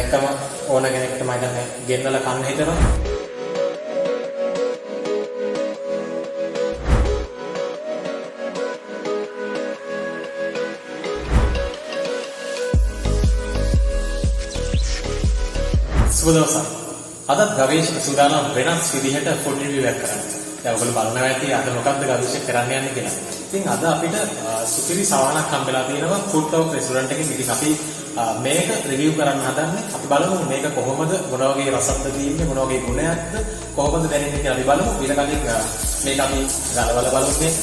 දැක්කම ඕන කෙනෙක්ට මම හිතන්නේ ගෙන්නලා කන්න හිතනවා. සුබ දවසක්. අදත් ගවේෂක සූදානම් වෙනස් විදිහට ෆුඩ් රිවිව් එකක් කරන්න. දැන් ඔයගොල්ලෝ බලනවා ඇති අද මොකක්ද ගවේෂක කරන්න යන්නේ කියලා. ඉතින් අද අපිට සුපිරි සවානක් හම්බෙලා තියෙනවා ෆුඩ් ටෝක් රෙස්ටුරන්ට් එකකින්. ඉතින් අපි මේක රිවිව් කරන්න හදන්නේ. අපි බලමු මේක කොහොමද, මොන වගේ රසක්ද තියෙන්නේ, මොන වගේ ගුණයක්ද, කොහොමද දැනෙන්නේ කියලා අපි බලමු. ඊට කලින් මේක අපි ගලවලා බලමු මේ.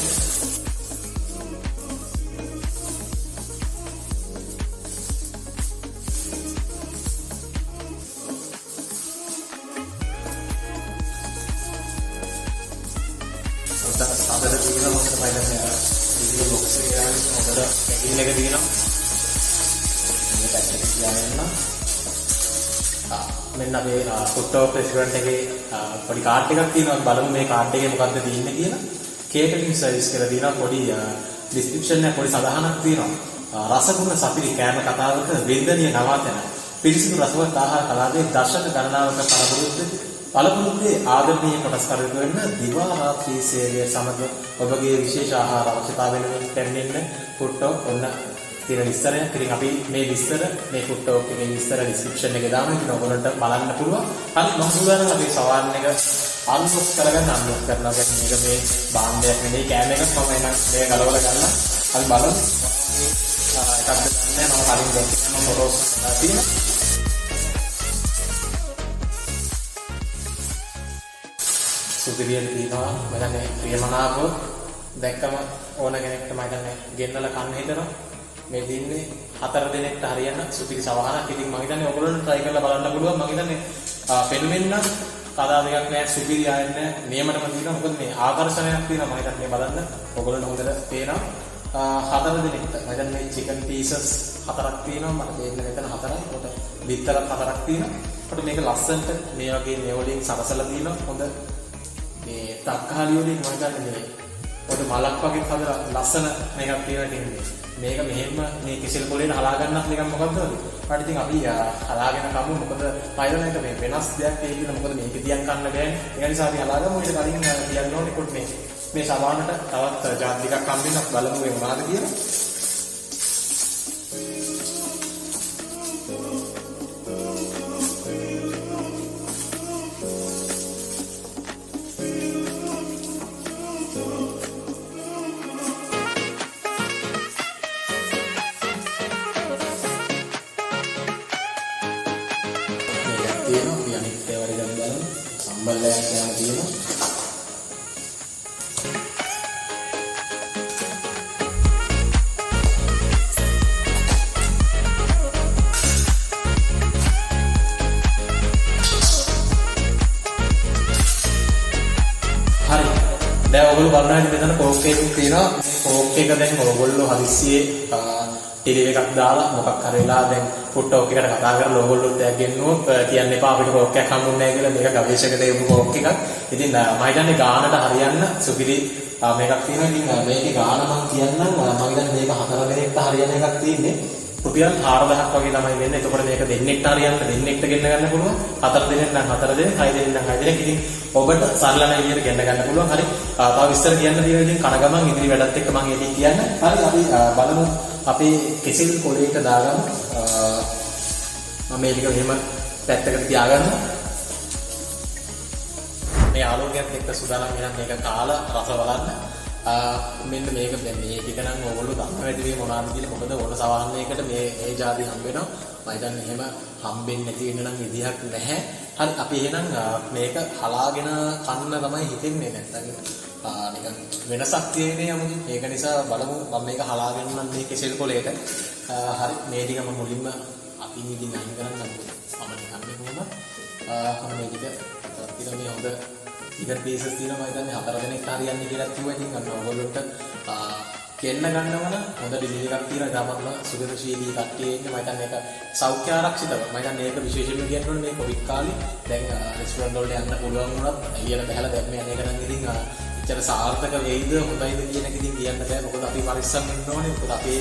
අදට තියෙන මොකද බලන්න ඉතින් බොක්ස් එකේ යන හොඳට පැකින් එක තියෙනවා. මේක පැත්තට තියාගන්න. මෙන්න අපේ ෆුඩ් ටෝක් රෙස්ටුරන්ට් එකේ පොඩි කාඩ් එකක් තියෙනවා. බලමු මේ කාඩ් එකේ මොකක්ද තියෙන්නේ කියලා. කේටරින් සර්විස් කියලා තියෙනවා. පොඩි ඩිස්ක්‍රිප්ෂන් එක පොඩි සඳහනක් තියෙනවා. රසගුණ සපිරි කෑම කතාවක වේදනීය නවාතැන. පිරිසිදු රසවත් ආහාර කලාවේ දශක ගණනාවක පළපුරුද්දේ ආදරණීය කොටස්කරුවෙකු වෙන්න දිවා රාත්‍රී සේවය සමග ඔබගේ විශේෂ ආහාර අවශ්‍යතාවය වෙනුවෙන් පැමිණෙන්න ෆුඩ් ටෝක් ඔන්න තියෙන විස්තරය. ඉතින් අපි මේ විස්තර මේ ෆුඩ් ටෝක් එකේ විස්තර ඩිස්ක්‍රිප්ෂන් එකේ දානවා. ඉතින් ඔයගොල්ලන්ට බලන්න පුළුවන්. හරි මම සූදානම් අපි සවාන් එක අන්ලොක් කරනවා. මේක මේ භාණ්ඩයක් නෙවෙයි කෑම එකක්. මම එනම් මේක ගලවලා ගන්න. අපි බලමු. එකක්ද ගන්න මම කලින් දැක්කම ෆොටෝස් තියෙනවා. සුපිරියට තියෙනවා. මම හිතන්නේ ප්‍රියමනාපව දැක්කම ඕන කෙනෙක්ට මම හිතන්නේ ගෙන්නලා කන්න හිතනවා. මේ දින්නේ 4 දිනකට හරියන සුපිරි සවහනක්. ඉතින් මම හිතන්නේ ඔයගොල්ලන්ට try කරලා බලන්න පුළුවන්. මම හිතන්නේ පෙනුමෙන් නම් කතා දෙකක් නෑ, සුපිරි ආයන්නේ නියමටම තියෙනවා. මොකද මේ ආකර්ෂණයක් තියෙනවා. මම හිතන්නේ බලන්න ඔයගොල්ලන්ට හොඳට පේනවා. 4 දිනකට මම හිතන්නේ මේ chicken pieces 4ක් තියෙනවා. මට දෙන්න මෙතන 4යි. කොට බිත්තරක් 4ක් තියෙනවා. කොට මේක ලස්සනට මේ වගේ මේ වලින් සරසලා තියෙනවා. හොඳ මේ තක්කාලි වලින් මම හිතන්නේ මේ පොඩි මලක් වගේ හදලා ලස්සන මේකක් තියෙනවා. ඉතින් මේක මෙහෙම මේ කිසිල් පොලේට හලා ගන්නත් නිකන් මොකද්ද වගේ. ඊට ඉතින් අපි හලාගෙන කමු. මොකද පයිරණයට මේ වෙනස් දෙයක් තියෙන්න. මොකද මේක තියන් කන්න බෑනේ. ඒ නිසා අපි හලාගමු. ඊට කලින් තියන්න ඕනේ කොට මේ සමානට තවත් ජාති ටිකක් හම්බෙන්නත් බලමු මේ මොනවාද කියලා. තියෙනවා. අපි අනිත් ඒවා ටිකක් බලමු. සම්බල්ලයක් යන තියෙනවා. හරි. දැන් ඔයගොල්ලෝ බලනවා මෙතන කෝක් එකක් තියෙනවා. මේ කෝක් එක දැන් ඔයගොල්ලෝ හදිස්සියේ ටෙලි එකක් දාලා මොකක් හරි වෙලා දැන් ෆුඩ් ටෝක් එකට කතා කරලා ඕගොල්ලෝ ටැග් ගෙන්නුවොත් කියන්න එපා අපිට කෝක් එකක් හම්බුන්නේ නැහැ කියලා. මේක ගවේෂකයෙක් දෙපු කෝක් එකක්. ඉතින් මම හිතන්නේ ගානට හරියන්න සුපිරි මේකක් තියෙනවා. ඉතින් මේකේ ගාන මම කියන්නම්. මම හිතන්නේ මේක 4 දිනකට හරියන එකක් තියෙන්නේ. රුපියල් 4000ක් වගේ තමයි වෙන්නේ. එතකොට මේක දෙන්නෙක්ට හරියන්න දෙන්නෙක්ට ගෙන්න ගන්න පුළුවන්. 4 දිනෙන් නම් 4 දිනෙන්, 6 දිනෙන් නම් 6 දිනෙන්. ඉතින් ඔබට සරලම විදියට ගෙන්න ගන්න පුළුවන්. හරි. තව විස්තර කියන්න තියෙනවා. ඉතින් කන ගමන් ඉදිරි වැඩත් එක්ක මම ඒක කියන්න. හරි අපි බලමු. අපි කෙසෙල් කොලේට දාගමු. මම මේක මෙහෙම පැත්තකට තියාගන්න. මේ ආලෝකයත් එක්ක සූදානම් වෙන මේක කාලා රස බලන්න. මෙන්න මේක දැන් මේ ටික නම් ඕගොල්ලෝ දන්නවා ඇති මේ මොනවාද කියලා. මොකද ඕන සවහනයකට මේ ජාති හම්බ වෙනවා. මම හිතන්නේ එහෙම හම්බෙන්නේ නැති වෙන නම් විදිහක් නැහැ. හරි අපි එහෙනම් මේක හලාගෙන කන්න තමයි හිතෙන්නේ. නැත්තම් නිකන් වෙනසක් තියෙන්නේ යමුදි. ඒක නිසා බලමු මම මේක හලාගෙන නම් මේ කෙසෙල් කොලේට. හරි මේ ටික මම මුලින්ම අපි ඉදින් අයින් කරන්න ගමු. මම නිකන් කොහොමද මේ ටික තියෙන මේ හොඳ ඉතින් පීසස් තියෙනවා. මම හිතන්නේ 4 දිනක් හරියන්නේ කියලා කිව්වා. ඉතින් අන්න ඔයගොල්ලොන්ට කෙන්න ගන්නව නම් හොඳ ඩිලිවරි එකක් තියෙනවා. ගාමත්ම සුගතශීලී කට්ටිය ඉන්නේ. මම හිතන්නේ ඒක සෞඛ්‍ය ආරක්ෂිතව. මම හිතන්නේ ඒක විශේෂයෙන්ම කියන්න ඕනේ මේ කොවිඩ් කාලේ දැන් රෙස්ටුරන්ට් වලට යන්න පුළුවන් වුණත් එළියට බහලා දැන් මේ අනේක නම් ඉතින් එච්චර සාර්ථක වෙයිද හොඳයිද කියන එක ඉතින් කියන්න බෑ. මොකද අපි පරිස්සම් වෙන්න ඕනේ. මොකද අපේ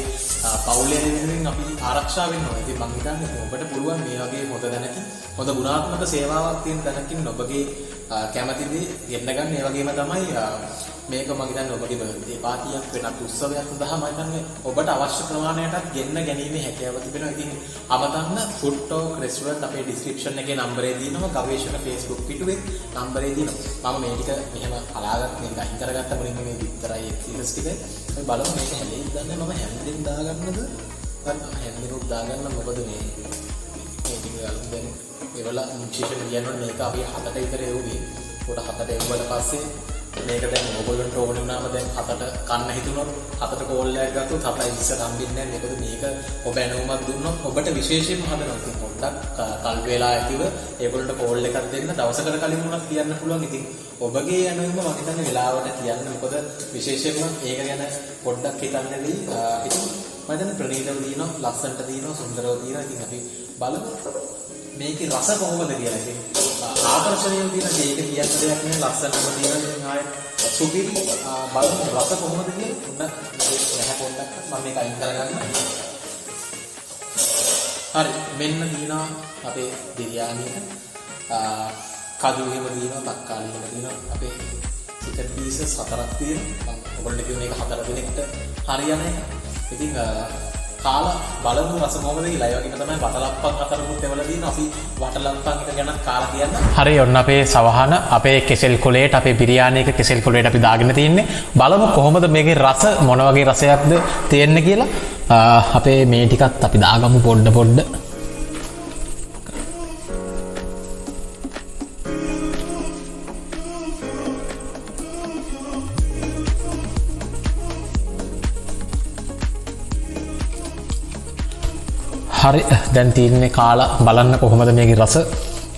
පවුලේ වෙනුවෙන් අපි ආරක්ෂා වෙන්න ඕනේ. ඉතින් මම හිතන්නේ ඔබට පුළුවන් මේ වගේ හොඳ දැනකින් හොඳ ගුණාත්මක සේවාවක් තියෙන දැනකින් ඔබගේ කැමති දේ ගෙන්න ගන්න. ඒ වගේම තමයි මේක මම හිතන්නේ ඔබගේ බර්ත්ඩේ පාටියක් වෙනත් උත්සවයක් සඳහා මම හිතන්නේ ඔබට අවශ්‍ය ප්‍රමාණයටත් ගෙන්න ගැනීමේ හැකියාව තිබෙනවා. ඉතින් අමතන්න ෆුඩ් ටෝක් රෙස්ටුරන්ට් අපේ ඩිස්ක්‍රිප්ෂන් එකේ නම්බරේ දිනනවා. ගවේෂණ Facebook පිටුවේ නම්බරේ දිනනවා. මම මේ ටික මෙහෙම අලාගත් මේක අහිං කරගත්ත මුලින්ම මේ විතරයි එක්ස්පීරියන්ස් ටික. අපි බලමු මේක හැලෙයිද දන්නේ මම හැන්දෙන් දාගන්නද? හැන්දෙනුත් දාගන්න මොකද මේ ටික දැන් ඒවල විශේෂයෙන් කියනවා මේක අපි 7ට විතර එවුවේ. පොඩ 7ට එවුවට පස්සේ මේක දැන් ඕගොල්ලන්ට ඕනේ වුණාම දැන් 7ට කන්න හිතුනොත් 7ට කෝල් එකක් ගත්තොත් 7යි 20 හම්බෙන්නේ නැහැ. මොකද මේක ඔබ ඇණුමක් දුන්නොත් ඔබට විශේෂයෙන්ම හදනවා. ඉතින් පොඩ්ඩක් කල් වේලා ඇතිව ඒගොල්ලන්ට කෝල් එකක් දෙන්න දවසකට කලින් වුණත් කියන්න පුළුවන්. ඉතින් ඔබගේ ඇණුම මම හිතන්නේ වෙලාවට කියන්න. මොකද විශේෂයෙන්ම ඒක ගැන පොඩ්ඩක් හිතන්නදී ඉතින් මම හිතන්නේ ප්‍රණීතව දිනන ලස්සනට දිනන සුන්දරව දිනන. ඉතින් අපි බලමු මේකේ රස කොහොමද කියලා. ඉතින් ආකර්ෂණීය දින මේක කියන්න දෙයක් නෑ. ලස්සනම දිනන ඉතින් ආයෙත් සුපිරි බලමු රස කොහොමද කියලා. උන්න නැහැ පොඩ්ඩක් මම මේක අයින් කරගන්න. හරි මෙන්න දිනා අපේ බිරියානිය. කඩු එහෙම දිනවා, තක්කාලි එහෙම දිනවා. අපේ චිකන් පීසස් 4ක් තියෙනවා. මම ඔයගොල්ලන්ට කියන එක 4 දිනකට හරියන එක. ඉතින් කාලා බලමු රස කොහොමද කියලා. ඒ වගේම තමයි වටලප්පන් 4කුත් එවලා දිනවා. අපි වටලප්පන් එක ගැන කාලා කියන්න. හරි ඔන්න අපේ සවහන අපේ කෙසෙල් කොලේට අපේ බිරියානි එක කෙසෙල් කොලේට අපි දාගෙන තින්නේ. බලමු කොහොමද මේකේ රස මොන වගේ රසයක්ද තියෙන්නේ කියලා. අපේ මේ ටිකත් අපි දාගමු පොඩ. හරි දැන් තියෙන්නේ කාලා බලන්න කොහොමද මේකේ රස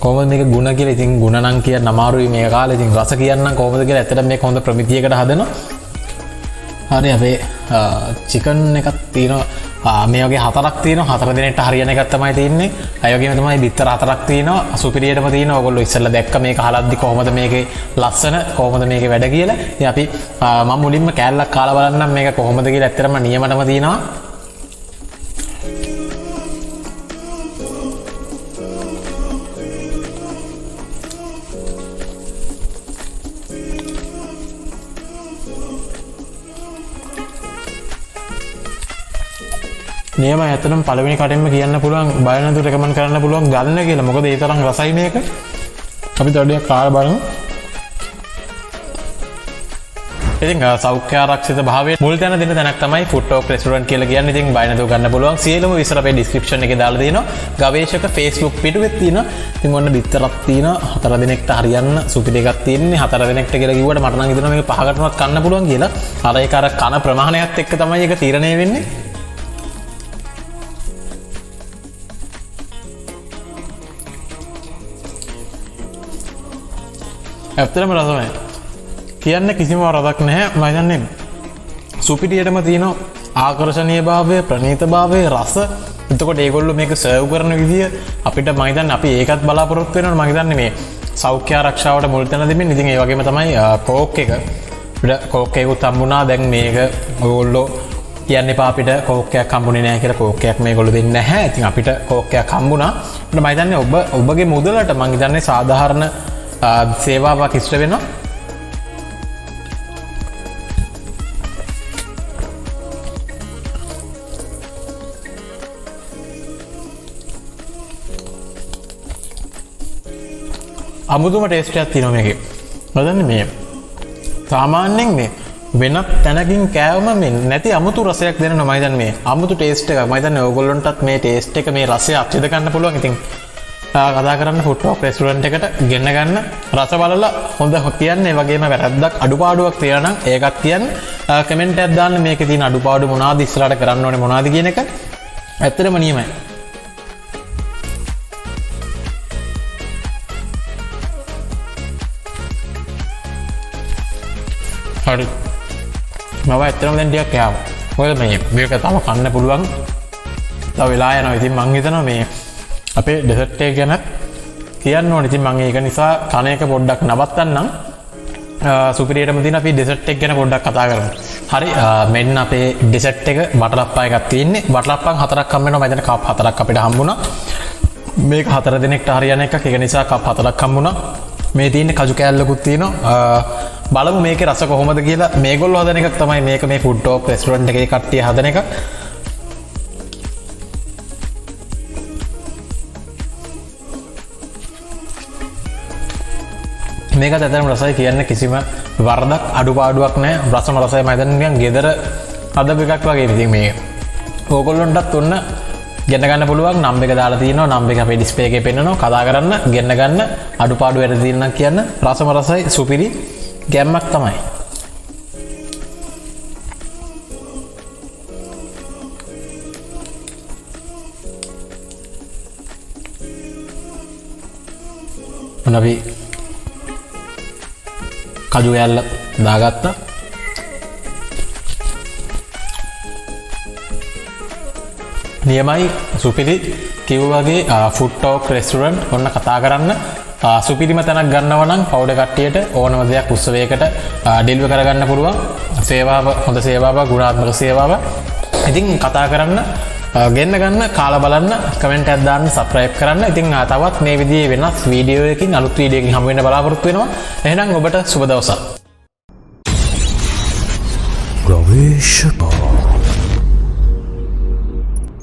කොහොමද මේක ගුණ කියලා. ඉතින් ගුණ නම් කියන්න අමාරුයි මේක කාලා. ඉතින් රස කියන්නම් කොහොමද කියලා. ඇත්තටම මේක හොඳ ප්‍රමිතියකට හදනවා. හරි අපේ චිකන් එකක් තියෙනවා. මේ වගේ 4ක් තියෙනවා. 4 දිනකට හරියන එකක් තමයි තියෙන්නේ. ඒ වගේම තමයි බිත්තර 4ක් තියෙනවා. සුපිරියටම තියෙනවා. ඔයගොල්ලෝ ඉස්සෙල්ලා දැක්ක මේක හලද්දි කොහොමද මේකේ ලස්සන කොහොමද මේකේ වැඩ කියලා. ඉතින් අපි මම මුලින්ම කෑල්ලක් කාලා බලන්නම් මේක කොහොමද කියලා. ඇත්තටම නියමටම තියෙනවා. නියම ඇත්තටම පළවෙනි කටින්ම කියන්න පුළුවන් බය නැතුව රෙකමන්ඩ් කරන්න පුළුවන් ගන්න කියලා. මොකද ඒ තරම් රසයි මේක. අපි තවටියක් කාලා බලමු. ඉතින් සෞඛ්‍ය ආරක්ෂිත භාවයේ මුල් තැන දෙන තැනක් තමයි ෆුඩ් ටෝක් රෙස්ටුරන්ට් කියලා කියන්නේ. ඉතින් බය නැතුව ගන්න පුළුවන්. සියලුම විස්තර අපේ ඩිස්ක්‍රිප්ෂන් එකේ දාලා දෙනවා. ගවේෂක Facebook පිටුවෙත් තියෙනවා. ඉතින් ඔන්න බිත්තරක් තියෙනවා. 4 දිනකට හරියන්න සුපිරි එකක් තියෙන්නේ. 4 දිනකට කියලා කිව්වට මට නම් හිතෙනවා මේක 5කටවත් කන්න පුළුවන් කියලා. අර ඒක අර කන ප්‍රමාණයත් එක්ක තමයි ඒක තීරණය වෙන්නේ. ඇත්තටම රසමයි. කියන්න කිසිම වරදක් නැහැ. මම හිතන්නේ සුපිරියටම තියෙන ආකර්ෂණීය භාවය, ප්‍රණීත භාවය, රස. එතකොට ඒගොල්ලෝ මේක සර්ව් කරන විදිය අපිට මම හිතන්නේ අපි ඒකත් බලාපොරොත්තු වෙනවා. මම හිතන්නේ මේ සෞඛ්‍ය ආරක්ෂාවට මුල් තැන දෙමින්. ඉතින් ඒ වගේම තමයි කෝක් එක. අපිට කෝක් එකකුත් හම්බුණා. දැන් මේක ඔයගොල්ලෝ කියන්න එපා අපිට කෝක් එකක් හම්බුනේ නැහැ කියලා. කෝක් එකක් මේගොල්ලෝ දෙන්නේ නැහැ. ඉතින් අපිට කෝක් එකක් හම්බුණා. මම හිතන්නේ ඔබගේ මුදලට මම හිතන්නේ සාධාරණ සේවාවක් ඉෂ්ට වෙනවා. අමුතුම ටේස්ට් එකක් තියෙනවා මේකේ. බලන්න මේ සාමාන්‍යයෙන් මේ වෙනත් තැනකින් කෑවම මේ නැති අමුතු රසයක් දෙනවා. මම හිතන්නේ මේ අමුතු ටේස්ට් එකක්. මම හිතන්නේ ඔයගොල්ලන්ටත් මේ ටේස්ට් එක මේ රසය අත්විඳ ගන්න පුළුවන්. ඉතින් කතා කරන්න ෆුඩ් ටෝක් රෙස්ටුරන්ට් එකට ගෙන්න ගන්න. රස බලලා හොඳ කියන්නේ. ඒ වගේම වැරද්දක් අඩුපාඩුවක් තියෙනවා නම් ඒකත් කියන්න. කමෙන්ට් එකක් දාන්න මේකේ තියෙන අඩුපාඩු මොනවද, ඉස්සරහට කරන්න ඕනේ මොනවද කියන එක. ඇත්තටම නියමයි. හරි. මම ඇත්තටම දැන් ටිකක් කෑවා. මොකද මේක තව කන්න පුළුවන්. තව වෙලා යනවා. ඉතින් මං හිතනවා මේ අපේ ඩෙසර්ට් එක ගැන කියන්න ඕනේ. ඉතින් මම ඒක නිසා කන එක පොඩ්ඩක් නවත්තන්නම්. සුපිරියටම තියෙන අපි ඩෙසර්ට් එක ගැන පොඩ්ඩක් කතා කරමු. හරි මෙන්න අපේ ඩෙසර්ට් එක බටරප්පා එකක් තියෙන්නේ. බටරප්පන් 4ක් හම්බ වෙනවා. මම දැන් කප් 4ක් අපිට හම්බුණා. මේක 4 දිනකට හරියන එකක්. ඒක නිසා කප් 4ක් හම්බුණා. මේ තියෙන්නේ කජු කෑල්ලකුත් තියෙනවා. බලමු මේකේ රස කොහොමද කියලා. මේගොල්ලෝ හදන එකක් තමයි මේක. මේ ෆුඩ් ටෝක් රෙස්ටුරන්ට් එකේ කට්ටිය හදන එක. මේක ඇත්තටම රසයි කියන්න කිසිම වරදක් අඩුපාඩුවක් නැහැ. රසම රසයි මම හිතන්නේ නිකන් ගෙදර හදපු එකක් වගේ. ඉතින් මේ ඕගොල්ලන්ටත් ඔන්න ගෙන්න ගන්න පුළුවන්. නම් එක දාලා තියෙනවා. නම් එක අපේ ඩිස්ප්ලේ එකේ පෙන්නනවා. කතා කරන්න, ගෙන්න ගන්න, අඩුපාඩු වැඩ තියෙනවා කියන්න. රසම රසයි සුපිරි ගැම්මක් තමයි. අපි කජු කෑල්ල දාගත්තා. නියමයි සුපිරි කිව්වාගේ ෆුඩ් ටෝක් රෙස්ටුරන්ට් ඔන්න කතා කරන්න සුපිරිම තැනක් ගන්නව නම් පවුඩ කට්ටියට ඕනම දෙයක් උත්සවයකට ඩෙලිවර් කරගන්න පුළුවන්. සේවාව හොඳ සේවාවක්, ගුණාත්මක සේවාවක්. ඉතින් කතා කරන්න, ගෙන්න ගන්න, කාලා බලන්න, කමෙන්ට් එකක් දාන්න, සබ්ස්ක්‍රයිබ් කරන්න. ඉතින් තවත් මේ විදිහේ වෙනස් වීඩියෝ එකකින් අලුත් වීඩියෝ එකකින් හමු වෙන්න බලාපොරොත්තු වෙනවා. එහෙනම් ඔබට සුබ දවසක්. Gravation.